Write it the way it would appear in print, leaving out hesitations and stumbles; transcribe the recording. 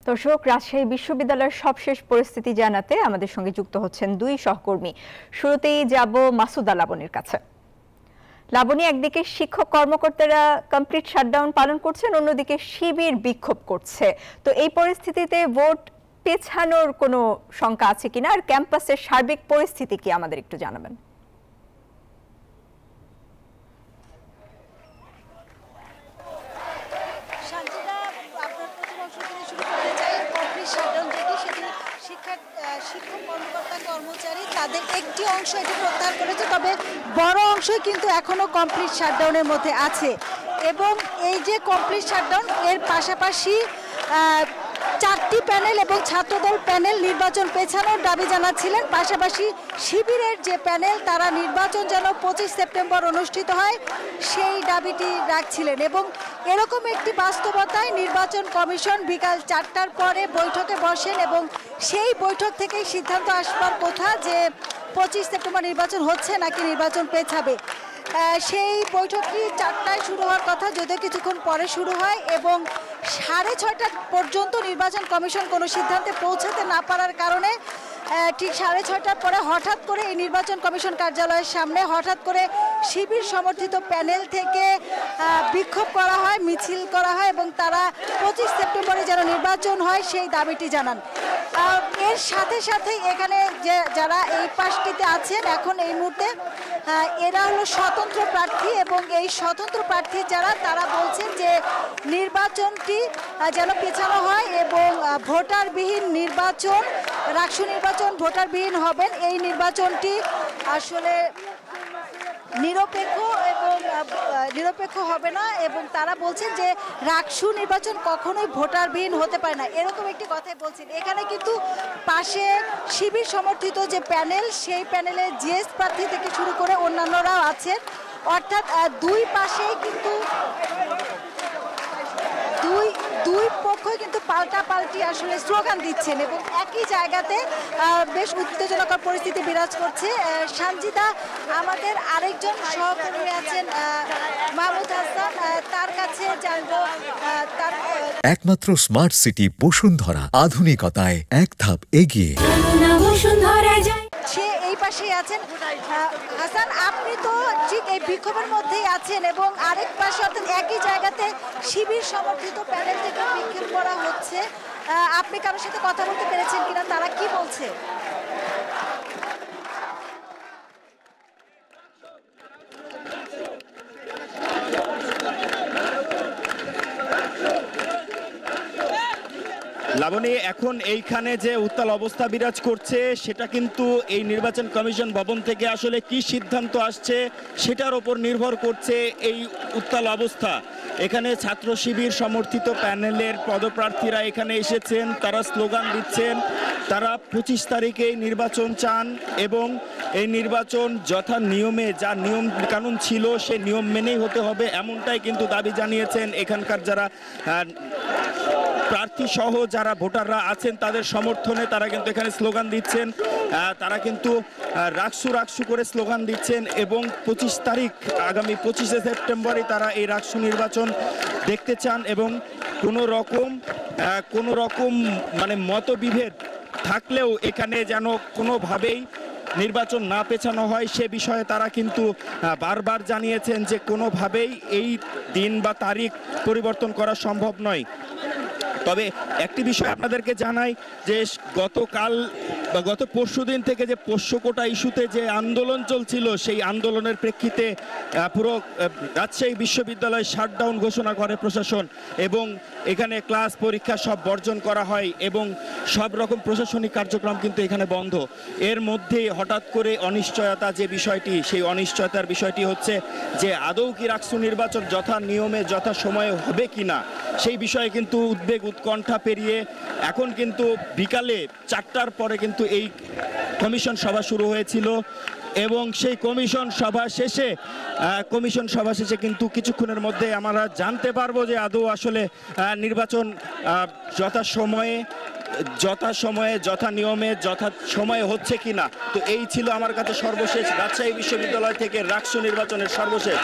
দর্শক, রাজশাহী বিশ্ববিদ্যালয়ের সবশেষ পরিস্থিতি জানাতে আমাদের সঙ্গে যুক্ত হচ্ছেন দুই সহকর্মী। শুরুতেই যাব মাসুদা লাবণীর কাছে। লাবণী, একদিকে শিক্ষক কর্মকর্তারা কমপ্লিট শাটডাউন পালন করছেন, অন্যদিকে শিবির বিক্ষোভ করছে। তো এই পরিস্থিতিতে ভোট পেছানোর কোনো শঙ্কা আছে কিনা, আর ক্যাম্পাসের সার্বিক পরিস্থিতি কি আমাদের একটু জানাবেন? শিক্ষক কর্মকর্তা কর্মচারী তাদের একটি অংশ এটি প্রত্যাহার করেছে, তবে বড় অংশ কিন্তু এখনো কমপ্লিট শাটডাউনের মধ্যে আছে। এবং এই যে কমপ্লিট শাটডাউন, এর পাশাপাশি 4টি প্যানেল এবং ছাত্রদল প্যানেল নির্বাচন পেছানোর দাবি জানাচ্ছিলেন। পাশাপাশি শিবিরের যে প্যানেল, তারা নির্বাচন যেন 25 সেপ্টেম্বর অনুষ্ঠিত হয় সেই দাবিটি রাখছিলেন। এবং এরকম একটি বাস্তবতায় নির্বাচন কমিশন বিকাল 4টার পরে বৈঠকে বসেন এবং সেই বৈঠক থেকেই সিদ্ধান্ত আসবার কথা যে 25 সেপ্টেম্বর নির্বাচন হচ্ছে নাকি নির্বাচন পেছাবে। সেই বৈঠকটি 4টায় শুরু হওয়ার কথা, যদিও কিছুক্ষণ পরে শুরু হয় এবং 6:30 পর্যন্ত নির্বাচন কমিশন কোনো সিদ্ধান্তে পৌঁছাতে না পারার কারণে ঠিক 6:30টার পরে হঠাৎ করে এই নির্বাচন কমিশন কার্যালয়ের সামনে হঠাৎ করে শিবির সমর্থিত প্যানেল থেকে বিক্ষোভ করা হয়, মিছিল করা হয় এবং তারা 25 সেপ্টেম্বরে যেন নির্বাচন হয় সেই দাবিটি জানান। এর সাথে সাথে এখানে যে যারা এই পাশটিতে আছেন এখন এই মুহূর্তে, এরা হলো স্বতন্ত্র প্রার্থী এবং এই স্বতন্ত্র প্রার্থী যারা, তারা বলছেন যে নির্বাচনটি যেন পেছানো হয় এবং ভোটারবিহীন নির্বাচন, রাষ্ট্র নির্বাচন ভোটারবিহীন হবেন। এই নির্বাচনটি আসলে নিরপেক্ষ হবে না এবং তারা বলছেন যে রাকসু নির্বাচন কখনোই ভোটারবিহীন হতে পারে না, এরকম একটি কথাই বলছেন। এখানে কিন্তু পাশে শিবির সমর্থিত যে প্যানেল, সেই প্যানেলে জিএস প্রার্থী থেকে শুরু করে অন্যান্যরাও আছেন। অর্থাৎ দুই পাশেই কিন্তু দুই পক্ষই কিন্তু পাল্টাপাল্টি আসলে স্লোগান দিচ্ছেন এবং একই জায়গাতে বেশ উত্তেজনকর পরিস্থিতি বিরাজ করছে। সানজিদা, আমাদের আরেকজন সহকর্মী আছেন মাহমুদ হাসান, তার কাছে জানবো। একমাত্র স্মার্ট সিটি বসুন্ধরা, আধুনিকতায় এক ধাপ এগিয়ে। সে এই পাশেই আছেন। হাসান, আপনি তো ঠিক এই বিক্ষোভের মধ্যেই আছেন এবং আরেক পাশে অর্থাৎ একই জায়গাতে শিবির সমর্থিত প্যানেল থেকে বিক্ষোভ করা হচ্ছে। আপনি কারোর সাথে কথা বলতে পেরেছেন কিনা, তারা কি বলছে? লাবণী, এখন এইখানে যে উত্তাল অবস্থা বিরাজ করছে সেটা কিন্তু এই নির্বাচন কমিশন ভবন থেকে আসলে কি সিদ্ধান্ত আসছে সেটার ওপর নির্ভর করছে এই উত্তাল অবস্থা। এখানে ছাত্র শিবির সমর্থিত প্যানেলের পদপ্রার্থীরা এখানে এসেছেন, তারা স্লোগান দিচ্ছেন, তারা 25 তারিখে নির্বাচন চান এবং এই নির্বাচন যথা নিয়মে, যা নিয়ম কানুন ছিল সেই নিয়ম মেনেই হতে হবে, এমনটাই কিন্তু দাবি জানিয়েছেন এখানকার যারা প্রার্থী সহ যারা ভোটাররা আছেন তাদের সমর্থনে। তারা কিন্তু এখানে স্লোগান দিচ্ছেন, তারা কিন্তু রাকসু করে স্লোগান দিচ্ছেন এবং 25 তারিখ আগামী 25শে সেপ্টেম্বরে তারা এই রাকসু নির্বাচন দেখতে চান এবং কোনো রকম মানে মতবিভেদ থাকলেও এখানে যেন কোনোভাবেই নির্বাচন না পেছানো হয় সে বিষয়ে তারা কিন্তু বারবার জানিয়েছেন যে কোনোভাবেই এই দিন বা তারিখ পরিবর্তন করা সম্ভব নয়। তবে একটি বিষয় আপনাদেরকে জানাই যে গত পরশুদিন থেকে যে পোষ্য কোটা ইস্যুতে যে আন্দোলন চলছিল, সেই আন্দোলনের প্রেক্ষিতে পুরো রাজশাহী বিশ্ববিদ্যালয় শাটডাউন ঘোষণা করে প্রশাসন এবং এখানে ক্লাস পরীক্ষা সব বর্জন করা হয় এবং সব রকম প্রশাসনিক কার্যক্রম কিন্তু এখানে বন্ধ। এর মধ্যে হঠাৎ করে অনিশ্চয়তা যে বিষয়টি, সেই অনিশ্চয়তার বিষয়টি হচ্ছে যে আদৌ কি রাকসু নির্বাচন যথা নিয়মে যথা সময়ে হবে কিনা, সেই বিষয়ে কিন্তু উদ্বেগ উৎকণ্ঠা পেরিয়ে এখন কিন্তু বিকালে 4টার পরে কিন্তু এই কমিশন সভা শুরু হয়েছিল এবং সেই কমিশন সভা শেষে কিন্তু কিছুক্ষণের মধ্যে আমরা জানতে পারবো যে আদৌ আসলে নির্বাচন যথা সময়ে যথা নিয়মে যথা সময়ে হচ্ছে কিনা। তো এই ছিল আমার কাছে সর্বশেষ রাজশাহী বিশ্ববিদ্যালয় থেকে রাকসু নির্বাচনের সর্বশেষ